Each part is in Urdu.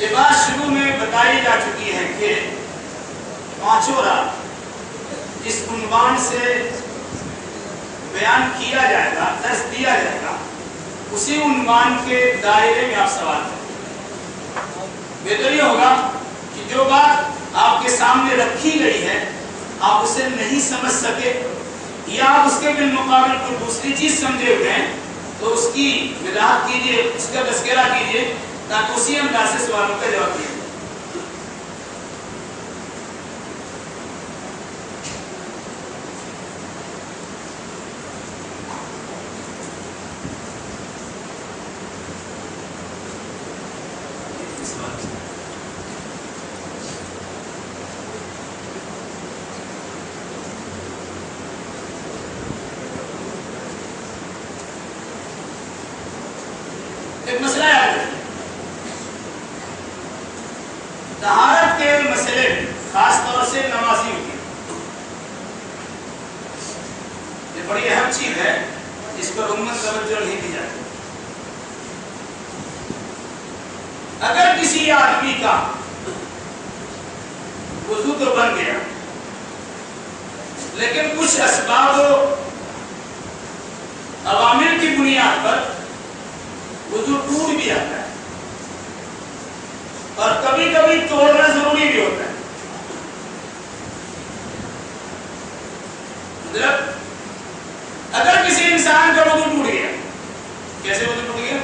یہ بات شروع میں بتائی جا چکی ہے کہ پانچوں راز جس عنوان سے بیان کیا جائے گا، درس دیا جائے گا، اسی عنوان کے دائرے میں آپ سوال کریں۔ بہتر یہ ہوگا کہ جو بات آپ کے سامنے رکھی گئی ہے آپ اسے نہیں سمجھ سکے یا آپ اس کے بالمقابل کوئی دوسری چیز سمجھے ہوئے ہیں تو اس کی وضاحت کیجیے، اس کا تذکرہ کیجیے تاکہ اسی انداز سے سوالوں کا جواب دیا۔ ایک مسئلہ یاد رکھیے، طہارت کے مسئلے خاص طور سے نمازیوں کی یہ بڑی اہم چیز ہے جس پر امت توجہ نہیں دی جاتی۔ اگر کسی آدمی کا وضو تو بن گیا لیکن کچھ اسباب و عوامل کی بنیاد پر وضو ٹوٹ بھی جاتا ہے اور کبھی کبھی توڑنا ضروری بھی ہوتا ہے۔ مطلب اگر کسی انسان کا وضو ٹوٹ گیا، کیسے وضو ٹوٹ گیا؟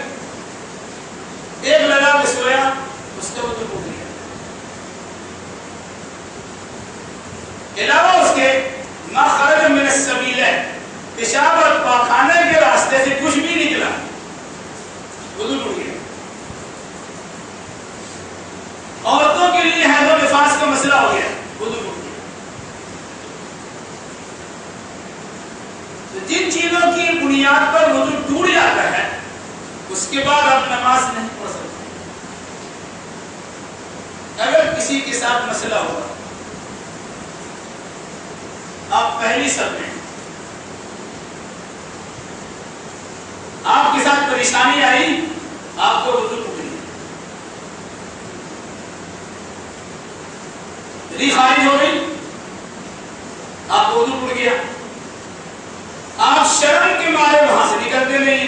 ایک لگا کے سویا، اس کا وضو ٹوٹ گیا۔ علاوہ اس کے مخرج من السبیلین، پیشاب اور پاخانے کے راستے سے کچھ بھی نکلا، وضو ٹوٹ گیا۔ عورتوں کے لیے حیض و نفاس کا مسئلہ ہو گیا، وضو ٹوٹ گیا۔ تو جن چیزوں کی بنیاد پر وضو ٹوٹ جاتا ہے اس کے بعد آپ نماز نہیں پڑھ سکتے۔ اگر کسی کے ساتھ مسئلہ ہوگا، آپ پہلی صف میں، آپ کے ساتھ پریشانی آئی، آپ کو وضو ٹوٹ گئی، ری خارج ہو گئی، آپ کو وضو ٹوٹ گیا۔ آپ شرم کے مارے وہاں سے نکلتے نہیں،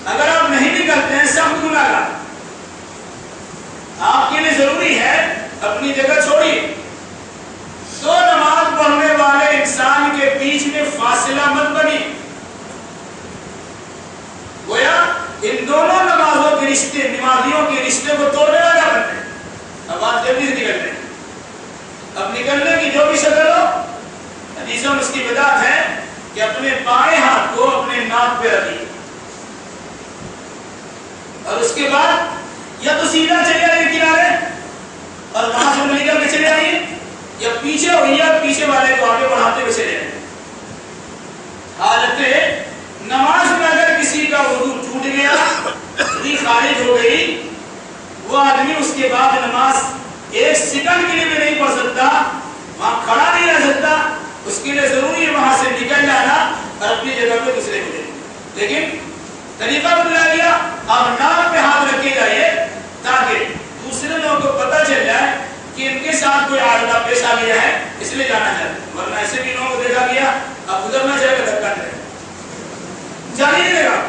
اگر آپ نہیں نکلتے ہیں سخت گناہ گار، آپ کے لیے ضروری ہے اپنی جگہ چھوڑیے۔ دو نماز پڑھنے والے انسان کے بیچ میں فاصلہ مت بنی، گویا ان دونوں نمازوں کے رشتے، نمازیوں کے رشتے کو توڑنے والا بنتے ہیں۔ اب آپ جلدی سے نکلتے ہیں، اب نکلنے کی جو بھی شکل ہو، حدیثوں میں اس کی بدعت ہے کہ اپنے بائیں ہاتھ کو اپنے ناک پہ رکھیے اور اس کے بعد یا تو سیدھا چلے آئیے کنارے اور وہاں سے نکل کے چلے آئیے، یا پیچھے ہوئیے اور پیچھے والے کو آگے بڑھاتے ہوئے چلے جائیں۔ حالت نماز میں اگر کسی کا وضو ٹوٹ گیا، ری خارج ہو گئی، وہ آدمی اس کے بعد نماز ایک سیکنڈ کے لیے بھی نہیں پڑھ سکتا، وہاں کھڑا نہیں رہ سکتا، اس کے لیے ضروری ہے وہاں سے نکل جانا اور اپنی جگہ پہ دوسرے کو دے۔ لیکن طریقہ بتلا گیا، آپ ناک پہ ہاتھ رکھ کے جائیے تاکہ دوسرے لوگوں کو پتہ چل جائے کہ ان کے ساتھ کوئی عارضہ پیش آ گیا ہے، اس لیے جانا چاہتے ہیں، ورنہ ایسے بھی لوگوں کو دیکھا گیا اب گزرنا چاہے گا دھکا دے جانے نہیں دے گا۔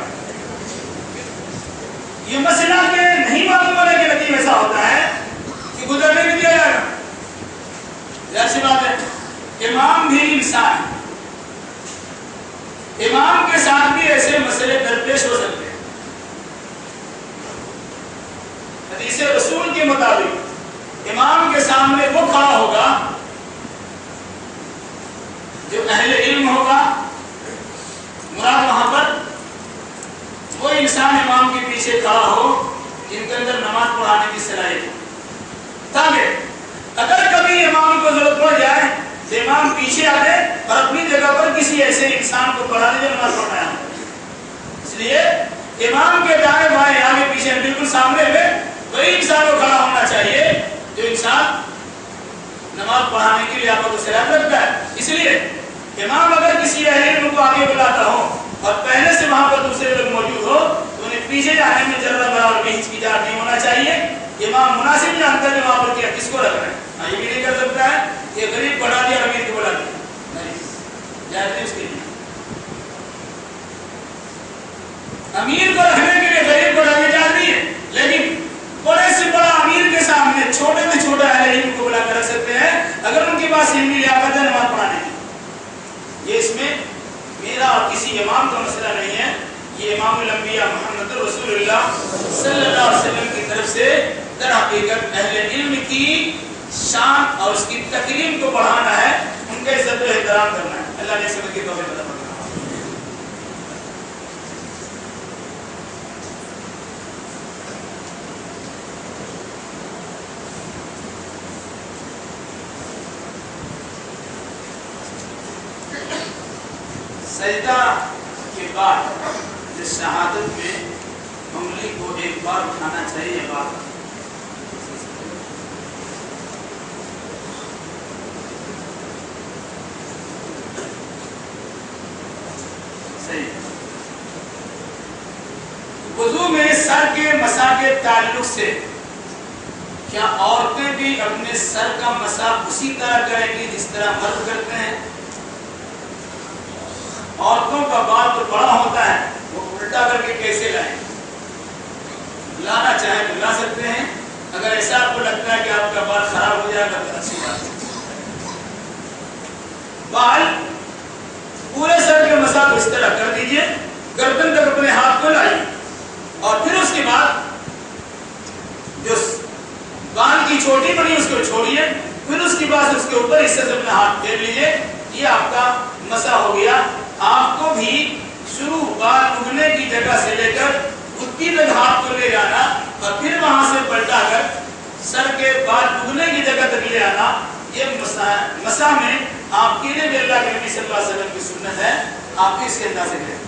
یہ مسئلہ کہ نہیں معلوم ہونے کے نتیجے ایسا ہوتا ہے کہ گزرنے نہیں دیا جائے گا۔ ایسی بات ہے، امام بھی انسان ہے، امام کے ساتھ بھی ایسے مسئلے درپیش ہو سکتے ہیں۔ حدیث رسول کے مطابق امام کے سامنے وہ کھڑا ہوگا جو اہل علم ہوگا، مراد وہاں پر وہ انسان امام کے پیچھے کھڑا ہو جن کے اندر نماز پڑھانے کی صلاحیت ہو، تاکہ اگر کبھی امام کو ضرورت پڑ جائے تو امام پیچھے آ جائے اور اپنی جگہ پر کسی ایسے انسان کو پڑھا دے جو نماز پڑھایا ہو۔ اس لیے امام کے دائیں بائیں آگے پیچھے بالکل سامنے میں وہی انسان کو کھڑا ہونا چاہیے جو انسان نماز پڑھانے کے لیے آپ کو صلاحیت رکھتا ہے۔ اس لیے امام اگر کسی اہل علم کو آگے بلاتا ہو اور پہلے سے وہاں پر دوسرے لوگ موجود ہو امیر کو رکھنے کے لیے غریب کو ڈالنے جاتی ہے، لیکن بڑے سے بڑا امیر کے سامنے چھوٹے سے چھوٹا اہل علم کو بلا کر رکھ سکتے ہیں اگر ان کے پاس علمی لیاقت ہے نماز پڑھانے کی۔ یہ اس میں میرا اور کسی امام کا مسئلہ نہیں ہے، یہ امام الانبیاء محمد رسول اللہ صلی اللہ علیہ وسلم کی طرف سے در حقیقت اہل علم کی شان اور اس کی تکریم کو بڑھانا ہے، ان کا عزت و احترام کرنا ہے۔ اللہ نے سمجھ کے توفیق عطا فرمائے۔ سجدہ کے بعد جس شہادت میں انگلی کو ایک بار اٹھانا چاہیے، بات صحیح۔ وضو میں سر کے مسح کے تعلق سے کیا عورتیں بھی اپنے سر کا مسح اسی طرح کریں گی جس طرح مرد کرتے ہیں؟ عورتوں کا بال تو بڑا ہوتا ہے، وہ الٹا کر کے کیسے لائیں؟ لانا چاہیں تو لا سکتے ہیں، اگر ایسا آپ کو لگتا ہے کہ آپ کا بال خراب ہو جائے گا تو اچھی بات ہے۔ بال پورے سر کے مسح کو اس طرح کر دیجئے، گردن تک اپنے ہاتھ کو لائیے اور پھر اس کے بعد جو بال کی چوٹی بنی اس کو چھوڑیے، پھر اس کے بعد اس کے اوپر حصے سے اپنا ہاتھ پھیر لیجئے، یہ آپ کا مسح ہو گیا۔ آپ کو بھی شروع بال اگنے کی جگہ سے لے کر گھٹی تک ہاتھ کو لے جانا اور پھر وہاں سے پلٹا کر سر کے بال اگنے کی جگہ تک لے آنا، یہ مسح میں آپ کے لیے اللہ کے نبی صلی اللہ علیہ وسلم کی سنت ہے، آپ بھی اس کے انداز سے کریں۔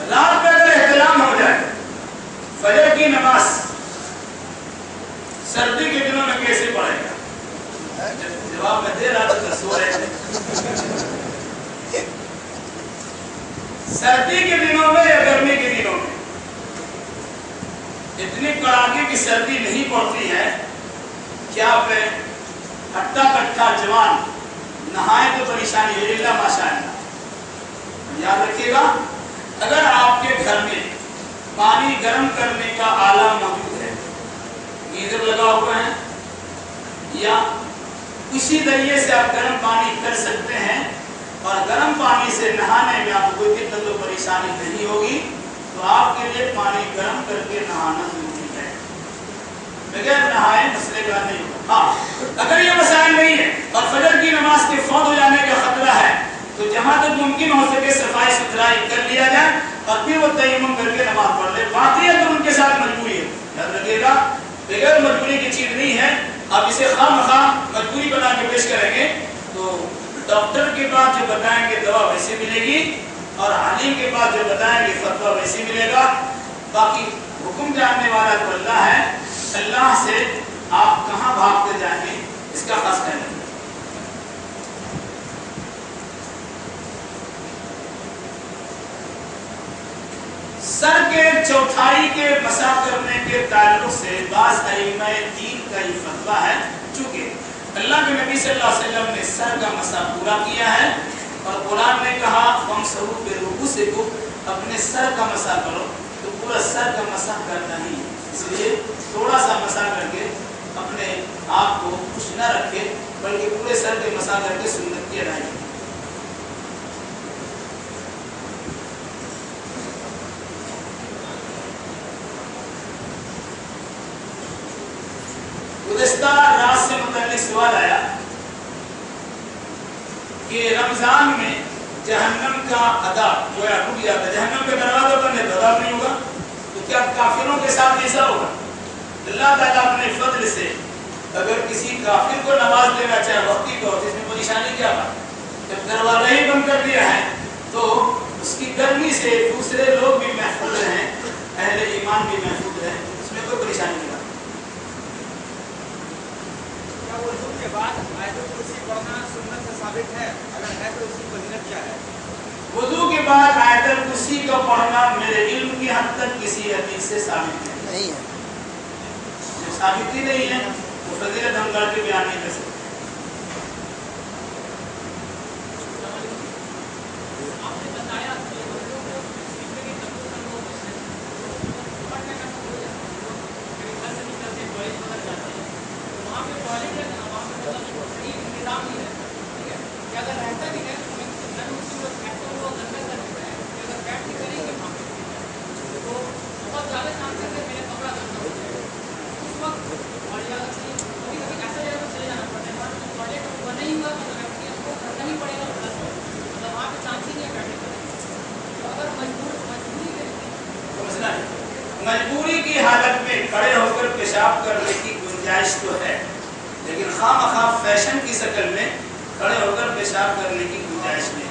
رات میں اگر احتلام ہو جائے فجر کی نماز سردی کے دنوں میں کیسے پڑھے گا؟ جواب میں دے رہا تھا، سو رہے تھے۔ سردی کے دنوں میں یا گرمی کے دنوں میں اتنی کڑاکے کی سردی نہیں پڑتی ہے، کیا پہ ہٹا کٹھا جوان نہائے تو پریشانی ہے، اللہ ماشاء اللہ۔ یاد رکھیے گا، اگر آپ کے گھر میں پانی گرم کرنے کا آلہ موجود ہے، گیزر لگا ہوا ہے یا کسی ذریعے سے آپ گرم پانی کر سکتے ہیں اور گرم پانی سے نہانے میں آپ کو کوئی دقت و پریشانی نہیں ہوگی، تو آپ کے لیے پانی گرم کر کے نہانا ضروری ہے، بغیر نہائے مسئلے کا نہیں ہوگا۔ ہاں، اگر یہ مسائل نہیں ہے اور فجر کی نماز کے فوت ہو جانے کا خطرہ ہے تو جہاں تک ممکن ہو سکے صفائی ستھرائی کر لیا جائے اور پھر وہ تیمم کر کے نماز پڑھ لے۔ باقی تو ان کے ساتھ مجبوری ہے، یاد رکھیے گا، بغیر مجبوری کی چیز نہیں ہے۔ آپ اسے خواہ مخواہ مجبوری بنا کے پیش کریں گے تو ڈاکٹر کے پاس جو بتائیں گے دوا ویسے ملے گی اور عالم کے پاس جو بتائیں گے فتویٰ ویسے ملے گا۔ باقی حکم جاننے والا تو اللہ ہے، اللہ سے آپ کہاں بھاگتے جائیں گے اس کا خاص خیال رکھیں۔ سر کے چوتھائی کے مسح کرنے کے تعلق سے بعض ائمہ دین کا یہ فتویٰ ہے، چونکہ اللہ کے نبی صلی اللہ علیہ وسلم نے سر کا مسح پورا کیا ہے اور قرآن نے کہا وَامْسَحُوا بِرُءُوسِكُمْ، اپنے سر کا مسح کرو، تو پورا سر کا مسح کرنا ہی ہے، اس لیے تھوڑا سا مسح کر کے اپنے آپ کو خوش نہ رکھے بلکہ پورے سر کے مسح کر کے سنت کی ادائیگی۔ گزشتہ رات سے متعلق سوال آیا کہ رمضان میں جہنم کا عذاب گویا رک جاتا ہے، جہنم کے دروازے بند ہے تو عذاب نہیں ہوگا، تو کیا کافروں کے ساتھ ایسا ہوگا؟ اللہ تعالیٰ اپنے فضل سے اگر کسی کافر کو نواز دینا چاہے وقتی طور سے، اس میں پریشانی کیا بات؟ جب دروازہ ہی بند کر دیا ہے تو اس کی گرمی سے دوسرے لوگ بھی محفوظ رہیں، اہل ایمان بھی محفوظ رہیں، اس میں کوئی پریشانی نہیں۔ وضو کے بعد آیت الکرسی پڑھنا سنت سے ثابت ہے؟ اگر ہے تو اس کی فضیلت کیا ہے؟ وضو کے بعد آیت الکرسی کا پڑھنا میرے علم کی حد تک کسی حدیث سے ثابت ثابت ہی نہیں ہے وہ فضیلت ہم کر کے بیان نہیں کر سکتے. مجبوری کی حالت میں کھڑے ہو کر پیشاب کرنے کی گنجائش تو ہے، لیکن خواہ مخواہ فیشن کی شکل میں کھڑے ہو کر پیشاب کرنے کی گنجائش نہیں.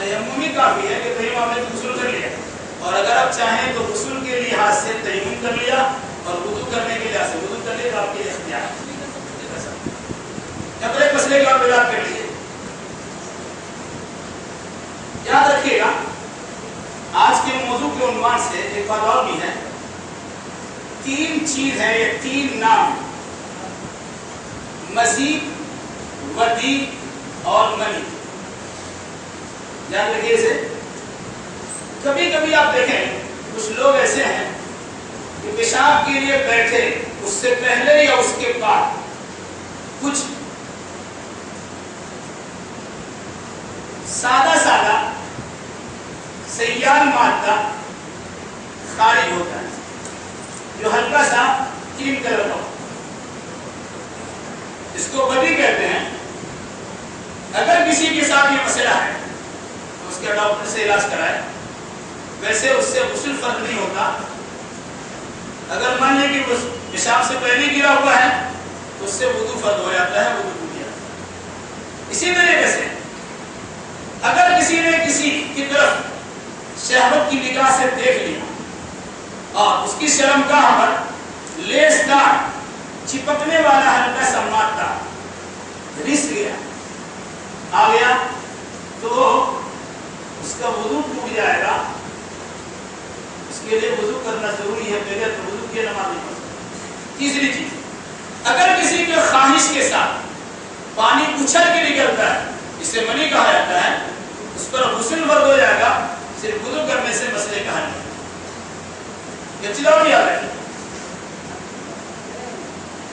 تیمم کافی ہے کہ تیمم آپ نے غسل کر لیا، اور اگر آپ چاہیں تو غسل کے لحاظ سے تیمم کر لیا اور وضو کرنے کے لحاظ سے وضو کر لیا تو آپ کے اختیار ہے. اپنے مسئلے کا بیان کر لیجیے. یاد رکھیے گا آج کے موضوع کے عنوان سے ایک بات اور بھی ہے. 3 چیز ہے، یہ 3 نام: مزید، ودی اور منی. یاد رکھیے اسے. کبھی کبھی آپ دیکھیں کچھ لوگ ایسے ہیں کہ پیشاب کے لیے بیٹھے اس سے پہلے یا اس کے بعد کچھ سادہ سیال مادہ خارج ہوتا ہے جو ہلکا سا کریم کلر کا ہوتا ہے. اس کو بدی کہتے ہیں. اگر کسی کے ساتھ یہ مسئلہ ہے تو اس کے ڈاکٹر سے علاج کرائے. ویسے اس سے غسل فرض نہیں ہوتا. اگر مان لیں کہ پیشاب سے پہلے گرا ہوا ہے تو اس سے وضو فرض ہو جاتا ہے، وضو ٹوٹ جاتا ہے. اسی طریقے سے اگر کسی نے کسی کی طرف شہوت کی نگاہ سے دیکھ لیا اور اس کی شرمگاہ پر لیس دار چپکنے والا ہلکا سا مادہ رس گیا آ گیا تو اس کا وضو ٹوٹ جائے گا. اس کے لیے وضو کرنا ضروری ہے، بغیر وضو کے نماز نہیں پڑھ سکتے. تیسری چیز، اگر کسی کے خواہش کے ساتھ پانی اچھل کے نکلتا ہے اسے منی کہا جاتا ہے، اس پر غسل فرض ہو جائے گا. صرف وضو کرنے سے مسئلے کا حل نہیں. یہ چیز اور یاد رکھیے.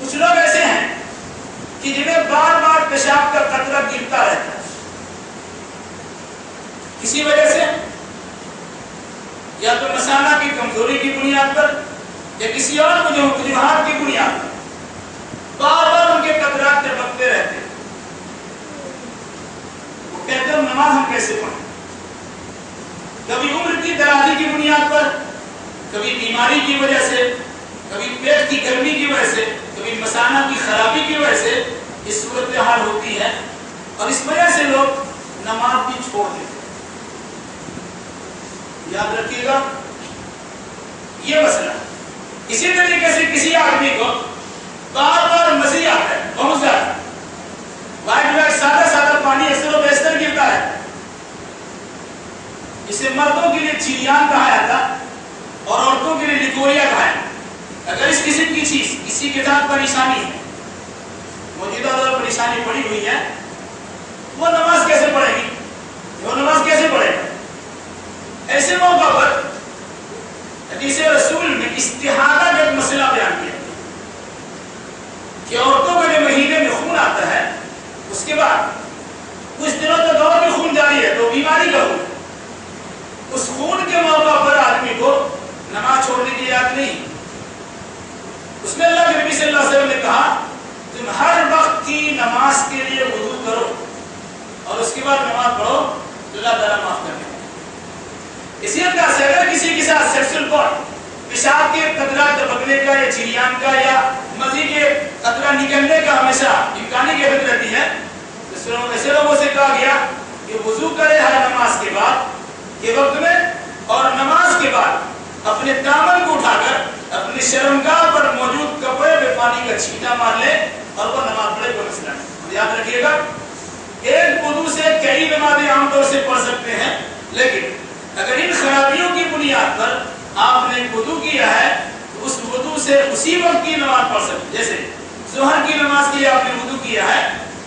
کچھ لوگ ایسے ہیں کہ جنہیں بار بار پیشاب کا قطرہ گرتا رہتا ہے کسی وجہ سے، یا تو مثانہ کی کمزوری کی بنیاد پر یا کسی اور وجوہات کی بنیاد پر بار بار ان کے قطرات ٹپکتے رہتے ہیں. وہ کہتے ہیں نماز ہم کیسے پڑھیں؟ کبھی عمر کی درازی کی بنیاد پر، کبھی بیماری کی وجہ سے، کبھی پیٹ کی گرمی کی وجہ سے، کبھی مثانہ کی خرابی کی وجہ سے اس صورتحال ہوتی ہے اور اس وجہ سے لوگ نماز بھی چھوڑ دیتے. یاد رکھیے گا یہ مسئلہ. اسی طریقے سے کسی آدمی کو بار بار مزی آتا ہے، بہت زیادہ وائٹ سادہ پانی اکثر و بیشتر گرتا ہے. اسے مردوں کے لیے چیلیان کہا جاتا اور عورتوں کے لیے لیکوریا کہا جاتا. اگر اس قسم کی چیز کسی کے ساتھ پریشانی ہے، موجودہ دور پر پریشانی پڑی ہوئی ہے، وہ نماز کیسے پڑھے گی؟ وہ نماز کیسے پڑھے گا؟ ایسے موقع پر حدیث رسول میں استحاضہ کا ایک مسئلہ بیان کیا کہ عورتوں کا جو مہینے میں خون آتا ہے اس کے بعد کچھ دنوں تک اور بھی خون جاری ہے تو بیماری کا خون، اس خون کے موقع پر آدمی کو نماز چھوڑنے کی اجازت نہیں. اس میں اللہ کے نبی صلی اللہ علیہ وسلم نے کہا تم ہر وقت کی نماز کے لیے وضو کرو اور اس کے بعد نماز پڑھو تو اللہ تعالیٰ معاف کرے. اسی طرح سے اگر کسی کے ساتھ سیکسل پوائنٹ پیشاب کے قطرہ ٹپکنے کا یا چریان کا یا مزی کے قطرہ نکلنے کا ہمیشہ امکانی کیفیت رہتی ہے، ایسے لوگوں سے کہا گیا کہ وضو کرے ہر نماز کے بعد کے وقت میں اور نماز کے بعد اپنے دامن کو اٹھا کر اپنی شرمگاہ پر موجود کپڑے پہ پانی کا چھینٹا مار لے اور وہ نماز پڑھے، کوئی مسئلہ نہیں۔ یاد رکھیے گا، ایک وضو سے کئی نمازیں عام طور سے پڑھ سکتے ہیں، لیکن اگر ان خرابیوں کی بنیاد پر آپ نے وضو کیا ہے تو اس وضو سے اسی وقت کی نماز پڑھ سکتے۔ جیسے ظہر کی نماز کے لیے آپ نے وضو کیا ہے،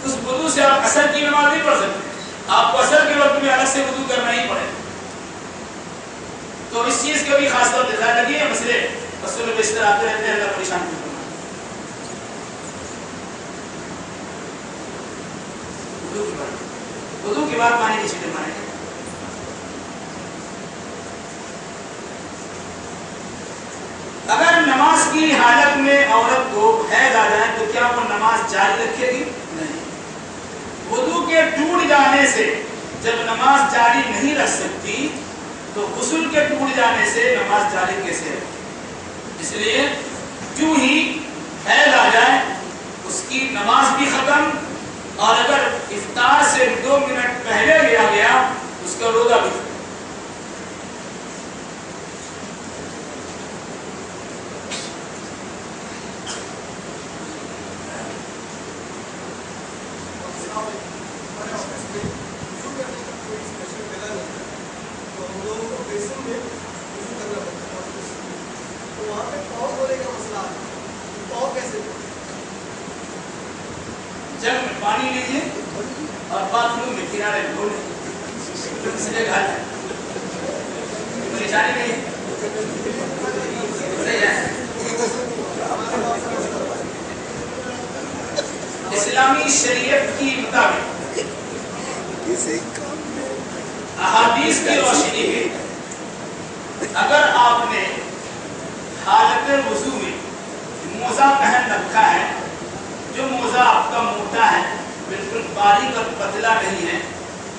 اس وضو سے آپ عصر کی نماز نہیں پڑھ سکتے، آپ کو عصر کے وقت میں الگ سے وضو کرنا ہی پڑے۔ تو اس چیز کا بھی خاص طور پہ خیال رکھیے، مسئلے اصل میں بستر آتے رہتے ہیں، اللہ پریشان نہیں کرنا۔ وضو کے بعد پانی کے چھینٹے ماریں۔ اگر نماز کی حالت میں عورت کو حیض آ جائے تو کیا وہ نماز جاری رکھے گی؟ نہیں۔ وضو کے ٹوٹ جانے سے جب نماز جاری نہیں رکھ سکتی تو غسل کے ٹوٹ جانے سے نماز جاری کیسے ہے؟ اس لیے کیوں ہی حیض آ جائے اس کی نماز بھی ختم، اور اگر افطار سے 2 منٹ پہلے لیا گیا اس کا روزہ بھی ختم۔ جگ میں پانی لیجیے اور باتھ روم میں کنارے دھو لیں، اس لیے گھر ہے پریشانی نہیں ہے، صحیح ہے۔ اسلامی شریعت کی مطابق احادیث کی روشنی میں اگر آپ نے حالت وضو میں موزہ پہن رکھا ہے، جو موزہ آپ کا موٹا ہے، بالکل باریک اور پتلا نہیں ہے،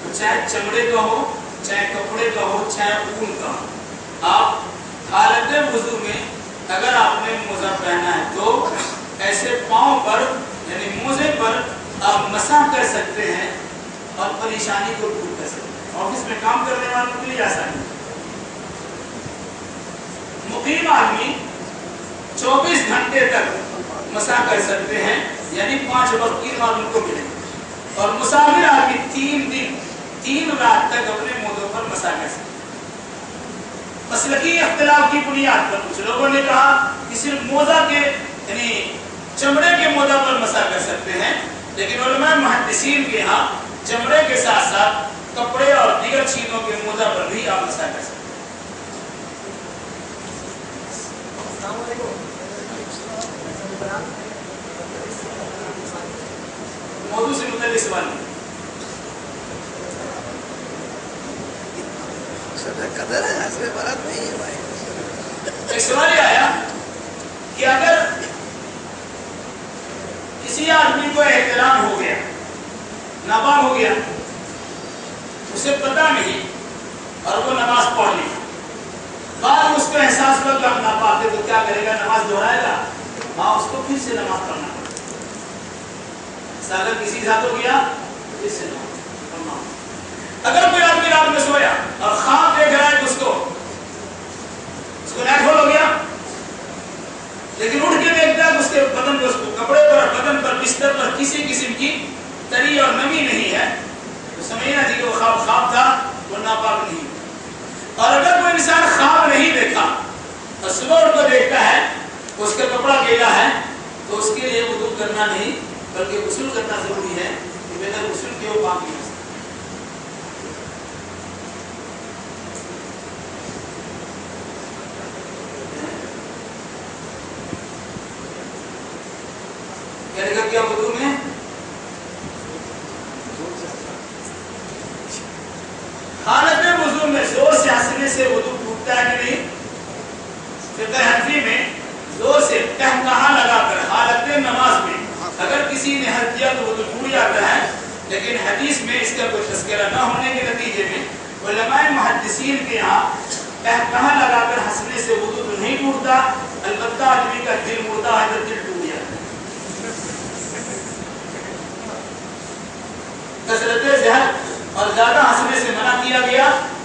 تو چاہے چمڑے کا ہو، چاہے کپڑے کا ہو، چاہے اون کا ہو، آپ حالت وضو میں اگر آپ نے موزہ پہنا ہے تو ایسے پاؤں پر یعنی موزے پر آپ مسح کر سکتے ہیں اور پریشانی کو دور کر سکتے ہیں۔ آفس میں کام کرنے والوں کے لیے آسانی ہے۔ مقیم آدمی 24 گھنٹے تک مسح کر سکتے ہیں، یعنی 5 وقت کی نماز ان کو ملے گی، اور مسافر آدمی 3 دن 3 رات تک اپنے موزوں پر مسح کر سکتے ہیں۔ مسلکی اختلاف کی بنیاد پر کچھ لوگوں نے کہا کہ صرف موزہ کے یعنی چمڑے کے موزہ پر مسح کر سکتے ہیں، لیکن علماء محدثین کے ہاں چمڑے کے ساتھ ساتھ کپڑے اور دیگر چیزوں کے موزہ پر بھی آپ مسح کر سکتے ہیں۔ موضوع سے متعلق سوال ہے۔ ایک سوال یہ آیا کہ اگر کسی آدمی کو احترام ہو گیا، ناباہ ہو گیا، اسے پتا نہیں اور وہ نماز پڑھ لی، بعد اس کو احساس ہوا کہ ہم ناباہ تھے، تو کیا کرے گا؟ نماز دہرائے گا؟ ہاں، اس کو پھر سے نماز پڑھنا پڑے گا۔ اگر کسی کے ساتھ ہو گیا تو پھر سے نماز پڑھنا۔ اگر کوئی آدمی رات میں سویا اور خواب دیکھ رہا ہے کہ اس کو نیٹ ہول ہو گیا، لیکن اٹھ کے دیکھتا ہے کہ اس کے بدن پر، اس کو کپڑے پر اور بدن پر، بستر پر کسی قسم کی تری اور نمی نہیں ہے، تو سمجھنا چاہیے کہ وہ خواب تھا، وہ ناپاک نہیں۔ اور اگر کوئی انسان خواب نہیں دیکھا اور صبح اٹھ کر دیکھتا ہے اس کا کپڑا گیلا ہے، تو اس کے لیے وضو کرنا نہیں بلکہ غسل کرنا ضروری ہے، کہ بغیر غسل کے وہ پاک نہیں ہو سکتا۔ کہنے کا کیا وضو میں حالت وضو میں زور سے ہنسنے سے وضو ٹوٹتا ہے کہ نہیں؟ فقہ حنفی میں زور سے کہا لگا کر حالت نماز میں اگر کسی نے حج کیا تو وضو ٹوٹ جاتا ہے، لیکن حدیث میں اس کا کوئی تذکرہ نہ ہونے کے نتیجے میں علماء محدثین کے یہاں کہا لگا کر ہنسنے سے وضو تو نہیں ٹوٹتا، البتہ آدمی کا دل مردہ ہے تو دل ٹوٹ جاتا ہے۔ کثرت ضحک اور زیادہ ہنسنے سے منع کیا گیا،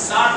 60